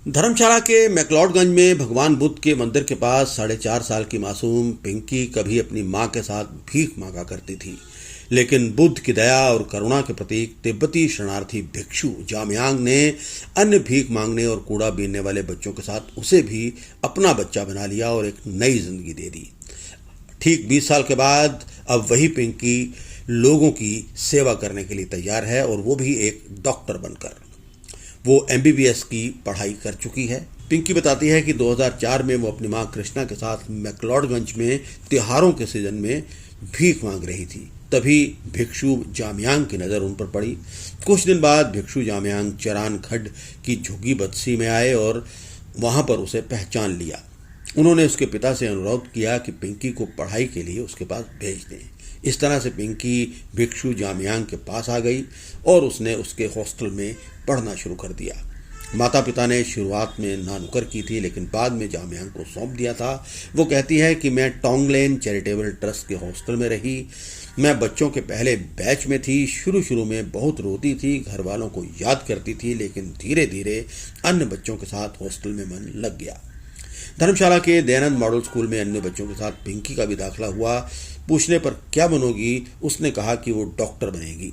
धर्मशाला के मैक्लोडगंज में भगवान बुद्ध के मंदिर के पास 4.5 साल की मासूम पिंकी कभी अपनी मां के साथ भीख मांगा करती थी। लेकिन बुद्ध की दया और करुणा के प्रतीक तिब्बती शरणार्थी भिक्षु जामयांग ने अन्य भीख मांगने और कूड़ा बीनने वाले बच्चों के साथ उसे भी अपना बच्चा बना लिया और एक नई जिंदगी दे दी। ठीक 20 साल के बाद अब वही पिंकी लोगों की सेवा करने के लिए तैयार है, और वो भी एक डॉक्टर बनकर। वो MBBS की पढ़ाई कर चुकी है। पिंकी बताती है कि 2004 में वो अपनी मां कृष्णा के साथ मैक्लोडगंज में त्योहारों के सीजन में भीख मांग रही थी। तभी भिक्षु जामयांग की नजर उन पर पड़ी। कुछ दिन बाद भिक्षु जामयांग चरान खड्ड की झुग्गी बस्ती में आए और वहां पर उसे पहचान लिया। उन्होंने उसके पिता से अनुरोध किया कि पिंकी को पढ़ाई के लिए उसके पास भेज दें। इस तरह से पिंकी भिक्षु जामयांग के पास आ गई और उसने उसके हॉस्टल में पढ़ना शुरू कर दिया। माता पिता ने शुरुआत में नानुकर की थी, लेकिन बाद में जामयांग को सौंप दिया था। वो कहती है कि मैं टोंगलेन चैरिटेबल ट्रस्ट के हॉस्टल में रही। मैं बच्चों के पहले बैच में थी। शुरू में बहुत रोती थी, घर वालों को याद करती थी, लेकिन धीरे धीरे अन्य बच्चों के साथ हॉस्टल में मन लग गया। धर्मशाला के दयानंद मॉडल स्कूल में अन्य बच्चों के साथ पिंकी का भी दाखिला हुआ। पूछने पर क्या बनोगी, उसने कहा कि वो डॉक्टर बनेगी।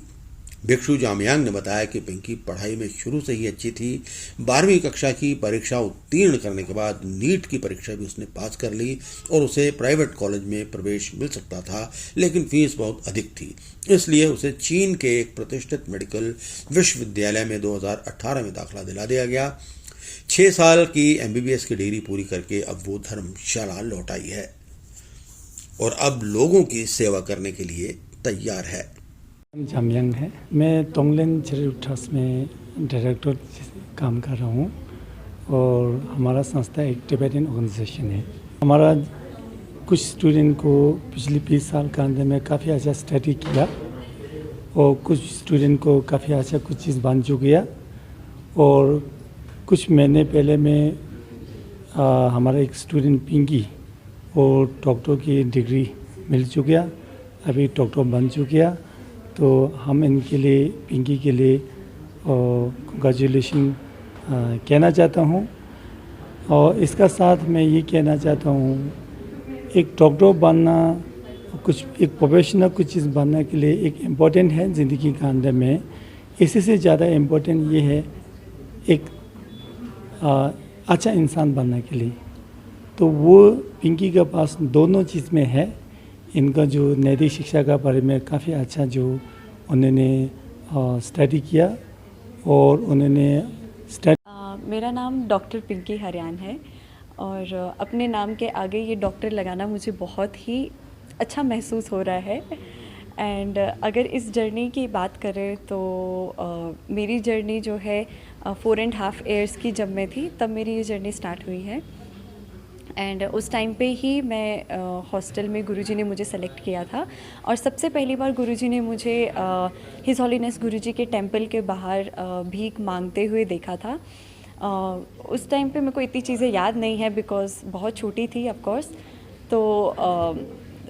भिक्षु जामयांग ने बताया कि पिंकी पढ़ाई में शुरू से ही अच्छी थी। 12वीं कक्षा की परीक्षा उत्तीर्ण करने के बाद नीट की परीक्षा भी उसने पास कर ली और उसे प्राइवेट कॉलेज में प्रवेश मिल सकता था, लेकिन फीस बहुत अधिक थी। इसलिए उसे चीन के एक प्रतिष्ठित मेडिकल विश्वविद्यालय में 2018 में दाखिला दिला दिया गया। 6 साल की MBBS की डिग्री पूरी करके अब वो धर्मशाला लौट आई है और अब लोगों की सेवा करने के लिए तैयार है। जामयांग है। मैं टोंगलेन चैरिटेबल ट्रस्ट में डायरेक्टर काम कर रहा हूँ और हमारा संस्था एक टिबेटियन ऑर्गेनाइजेशन है। हमारा कुछ स्टूडेंट को पिछले 20 साल के अंदर में काफ़ी अच्छा स्टडी किया और कुछ स्टूडेंट को काफ़ी अच्छा कुछ चीज़ बन चुक गया। और कुछ महीने पहले में हमारा एक स्टूडेंट पिंकी और डॉक्टर की डिग्री मिल चुका, अभी डॉक्टर बन चुका। तो हम इनके लिए पिंकी के लिए कंग्रेचुलेशन कहना चाहता हूँ। और इसका साथ मैं ये कहना चाहता हूँ, एक डॉक्टर बनना, कुछ एक प्रोफेशनल कुछ चीज़ बनने के लिए एक इम्पोर्टेंट है ज़िंदगी के अंदर में। इसी से ज़्यादा इम्पोर्टेंट ये है एक अच्छा इंसान बनने के लिए। तो वो पिंकी के पास दोनों चीज़ में है। इनका जो नैतिक शिक्षा का बारे में काफ़ी अच्छा जो उन्होंने स्टडी किया और उन्होंने मेरा नाम डॉक्टर पिंकी हरियान है और अपने नाम के आगे ये डॉक्टर लगाना मुझे बहुत ही अच्छा महसूस हो रहा है। एंड अगर इस जर्नी की बात करें तो मेरी जर्नी जो है 4.5 years की जब मैं थी तब मेरी ये जर्नी स्टार्ट हुई है। एंड उस टाइम पे ही मैं हॉस्टल में गुरुजी ने मुझे सेलेक्ट किया था और सबसे पहली बार गुरुजी ने मुझे हिज हॉलीनेस गुरुजी के टेंपल के बाहर भीख मांगते हुए देखा था। उस टाइम पे मेरे को इतनी चीज़ें याद नहीं है बिकॉज़ बहुत छोटी थी ऑफ कोर्स। तो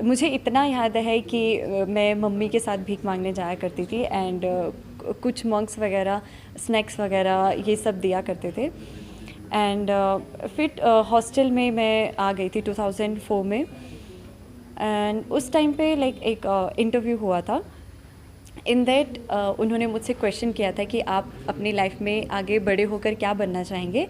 मुझे इतना याद है कि मैं मम्मी के साथ भीख मांगने जाया करती थी एंड कुछ मंक्स वगैरह स्नैक्स वगैरह ये सब दिया करते थे। एंड फिर हॉस्टल में मैं आ गई थी 2004 में। एंड उस टाइम पे लाइक एक इंटरव्यू हुआ था। इन दैट उन्होंने मुझसे क्वेश्चन किया था कि आप अपनी लाइफ में आगे बड़े होकर क्या बनना चाहेंगे।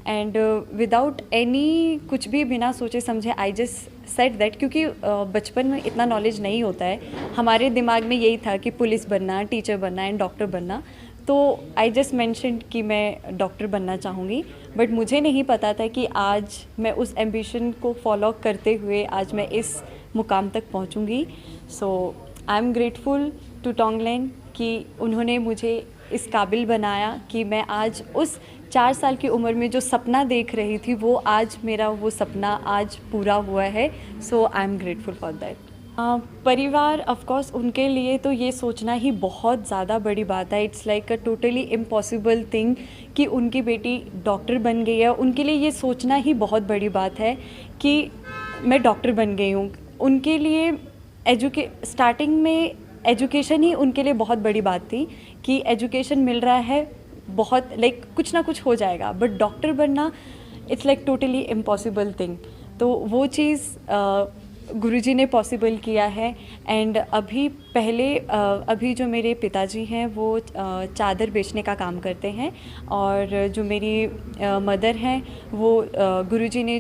एंड विदाउट एनी कुछ भी बिना सोचे समझे आई जस्ट सेड दैट, क्योंकि बचपन में इतना नॉलेज नहीं होता है। हमारे दिमाग में यही था कि पुलिस बनना, टीचर बनना एंड डॉक्टर बनना। तो आई जस्ट मैंशनड कि मैं डॉक्टर बनना चाहूँगी, बट मुझे नहीं पता था कि आज मैं उस एम्बिशन को फॉलो करते हुए आज मैं इस मुकाम तक पहुँचूँगी। सो आई एम ग्रेटफुल टू टोंगलेन कि उन्होंने मुझे इस काबिल बनाया कि मैं आज उस 4 साल की उम्र में जो सपना देख रही थी वो आज मेरा वो सपना आज पूरा हुआ है। So I am grateful for that. परिवार ऑफ कोर्स उनके लिए तो ये सोचना ही बहुत ज़्यादा बड़ी बात है। It's like a totally impossible thing कि उनकी बेटी डॉक्टर बन गई है। उनके लिए ये सोचना ही बहुत बड़ी बात है कि मैं डॉक्टर बन गई हूँ। उनके लिए स्टार्टिंग में एजुकेशन ही उनके लिए बहुत बड़ी बात थी कि एजुकेशन मिल रहा है बहुत लाइक कुछ ना कुछ हो जाएगा, बट डॉक्टर बनना it's like totally impossible thing. तो वो चीज़ गुरुजी ने पॉसिबल किया है। एंड अभी जो मेरे पिताजी हैं वो चादर बेचने का काम करते हैं, और जो मेरी मदर हैं वो गुरुजी ने